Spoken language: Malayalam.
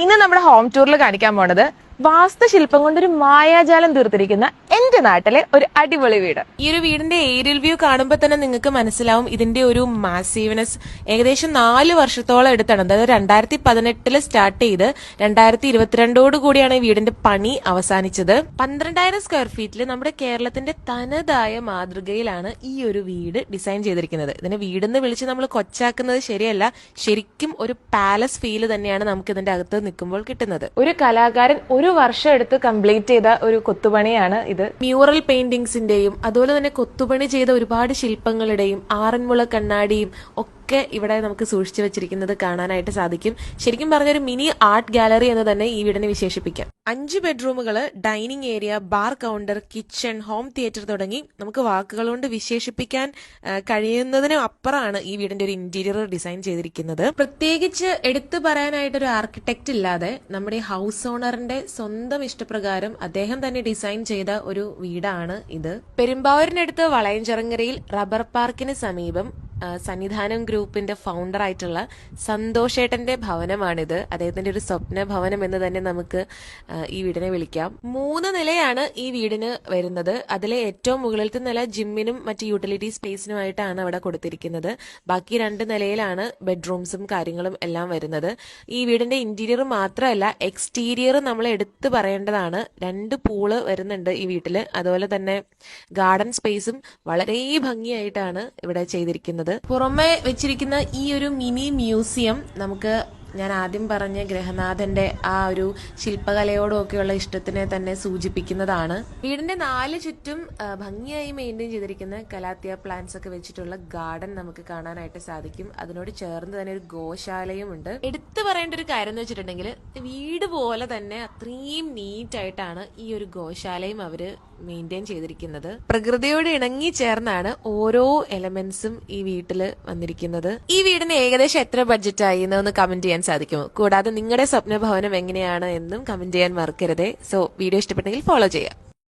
ഇന്ന് നമ്മുടെ ഹോം ടൂറിൽ കാണിക്കാൻ പോണത് വാസ്തുശില്പം കൊണ്ടൊരു മായാജാലം തീർത്തിരിക്കുന്ന എന്റെ നാട്ടിലെ ഒരു അടിപൊളി വീട്. ഈ ഒരു വീടിന്റെ ഏരിയൽ വ്യൂ കാണുമ്പോൾ തന്നെ നിങ്ങൾക്ക് മനസ്സിലാവും ഇതിന്റെ ഒരു മാസീവ്നെസ്. ഏകദേശം 4 വർഷത്തോളം എടുത്താണ്, അതായത് 2018 സ്റ്റാർട്ട് ചെയ്ത് 2022 കൂടിയാണ് ഈ വീടിന്റെ പണി അവസാനിച്ചത്. 12,000 സ്ക്വയർ ഫീറ്റിൽ നമ്മുടെ കേരളത്തിന്റെ തനതായ മാതൃകയിലാണ് ഈ ഒരു വീട് ഡിസൈൻ ചെയ്തിരിക്കുന്നത്. ഇതിനെ വീടെന്ന് വിളിച്ച് നമ്മൾ കൊച്ചാക്കുന്നത് ശരിയല്ല, ശരിക്കും ഒരു പാലസ് ഫീല് തന്നെയാണ് നമുക്ക് ഇതിന്റെ അകത്ത് നിൽക്കുമ്പോൾ കിട്ടുന്നത്. ഒരു കലാകാരൻ ഒരു വർഷം എടുത്ത് കംപ്ലീറ്റ് ചെയ്ത ഒരു കൊത്തുപണിയാണ് ഇത്. മ്യൂറൽ പെയിന്റിങ്സിന്റെയും അതുപോലെ തന്നെ കൊത്തുപണി ചെയ്ത ഒരുപാട് ശില്പങ്ങളുടെയും ആറന്മുള കണ്ണാടിയും ഒക്കെ ഇവിടെ നമുക്ക് സൂക്ഷിച്ചു വെച്ചിരിക്കുന്നത് കാണാനായിട്ട് സാധിക്കും. ശരിക്കും പറഞ്ഞൊരു മിനി ആർട്ട് ഗാലറി എന്ന് തന്നെ ഈ വീടിനെ വിശേഷിപ്പിക്കാം. 5 ബെഡ്റൂമുകള്, dining area, bar counter, kitchen, home theatre തുടങ്ങി നമുക്ക് വാക്കുകൾ കൊണ്ട് വിശേഷിപ്പിക്കാൻ കഴിയുന്നതിനും അപ്പുറമാണ് ഈ വീടിന്റെ ഒരു ഇന്റീരിയർ ഡിസൈൻ ചെയ്തിരിക്കുന്നത്. പ്രത്യേകിച്ച് എടുത്തു പറയാനായിട്ട് ഒരു ആർക്കിടെക്ട് ഇല്ലാതെ നമ്മുടെ ഹൗസ് ഓണറിന്റെ സ്വന്തം ഇഷ്ടപ്രകാരം അദ്ദേഹം തന്നെ ഡിസൈൻ ചെയ്ത ഒരു വീടാണ് ഇത്. പെരുമ്പാവൂരിനടുത്ത് വളയഞ്ചിറങ്ങരയിൽ റബ്ബർ പാർക്കിന് സമീപം സന്നിധാനം ഗ്രൂപ്പിന്റെ ഫൗണ്ടർ ആയിട്ടുള്ള സന്തോഷേട്ടന്റെ ഭവനമാണിത്. അദ്ദേഹത്തിന്റെ ഒരു സ്വപ്ന ഭവനം എന്ന് തന്നെ നമുക്ക് ഈ വീടിനെ വിളിക്കാം. 3 നിലയാണ് ഈ വീടിന് വരുന്നത്. അതിലെ ഏറ്റവും മുകളിലത്തെ നില ജിമ്മിനും മറ്റ് യൂട്ടിലിറ്റി സ്പേസിനുമായിട്ടാണ് അവിടെ കൊടുത്തിരിക്കുന്നത്. ബാക്കി 2 നിലയിലാണ് ബെഡ്റൂംസും കാര്യങ്ങളും എല്ലാം വരുന്നത്. ഈ വീടിന്റെ ഇന്റീരിയർ മാത്രമല്ല എക്സ്റ്റീരിയർ നമ്മൾ എടുത്തു പറയേണ്ടതാണ്. 2 പൂള് വരുന്നുണ്ട് ഈ വീട്ടില്. അതുപോലെ തന്നെ ഗാർഡൻ സ്പേസും വളരെ ഭംഗിയായിട്ടാണ് ഇവിടെ ചെയ്തിരിക്കുന്നത്. പുറമെ വെച്ചിരിക്കുന്ന ഈ ഒരു മിനി മ്യൂസിയം നമുക്ക് ഞാൻ ആദ്യം പറഞ്ഞ ഗ്രഹനാഥന്റെ ആ ഒരു ശില്പകലയോടൊക്കെയുള്ള ഇഷ്ടത്തിനെ തന്നെ സൂചിപ്പിക്കുന്നതാണ്. വീടിന്റെ 4 ചുറ്റും ഭംഗിയായി മെയിൻറ്റെയിൻ ചെയ്തിരിക്കുന്ന കലാത്തിയ പ്ലാന്റ്സ് ഒക്കെ വെച്ചിട്ടുള്ള ഗാർഡൻ നമുക്ക് കാണാനായിട്ട് സാധിക്കും. അതിനോട് ചേർന്ന് തന്നെ ഒരു ഗോശാലയും ഉണ്ട്. എടുത്തു പറയേണ്ട ഒരു കാര്യം എന്ന് വെച്ചിട്ടുണ്ടെങ്കിൽ വീട് പോലെ തന്നെ അത്രയും നീറ്റ് ആയിട്ടാണ് ഈ ഒരു ഗോശാലയും അവര് മെയിൻറ്റെയിൻ ചെയ്തിരിക്കുന്നത്. പ്രകൃതിയോട് ഇണങ്ങി ചേർന്നാണ് ഓരോ എലമെന്റ്സും ഈ വീട്ടില് വന്നിരിക്കുന്നത്. ഈ വീടിന് ഏകദേശം എത്ര ബഡ്ജറ്റ് ആയി എന്നൊന്ന് കമന്റ് ചെയ്യാൻ സാധിക്കുമോ? കൂടാതെ നിങ്ങളുടെ സ്വപ്ന ഭവനം എങ്ങനെയാണ് എന്നും കമന്റ് ചെയ്യാൻ മറക്കരുതേ. സോ വീഡിയോ ഇഷ്ടപ്പെട്ടെങ്കിൽ ഫോളോ ചെയ്യാം.